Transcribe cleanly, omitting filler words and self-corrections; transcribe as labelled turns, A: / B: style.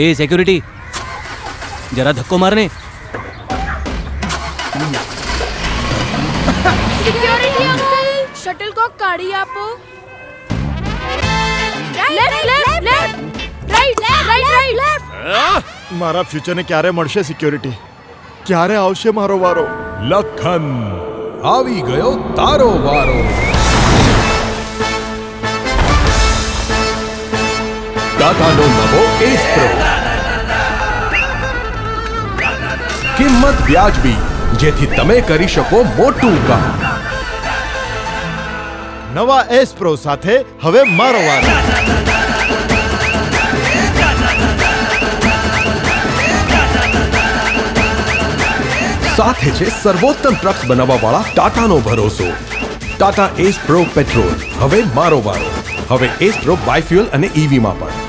A: એ security, જરા ધક્કો મારને.
B: Security uncle, shuttlecock કાઢી આપો. રાઈટ.
C: મારા ફ્યુચરને ક્યારે મળશે સિક્યોરિટી? ક્યારે આવશે મારો વારો?
D: લખન, આવી ગયો તારો વારો. ટાટાનો નવો એસ પ્રો, કિંમત વ્યાજબી, જેથી તમે કરી શકો મોટું કામ.
C: નવા એસ પ્રો સાથે હવે મારો વારો.
D: સાથે છે સર્વોત્તમ ટ્રક્સ બનાવવા વાળા ટાટાનો ભરોસો. ટાટા એસ પ્રો પેટ્રોલ, હવે મારો વારો. હવે એસ પ્રો બાયફ્યુઅલ અને ઈવીમાં પણ.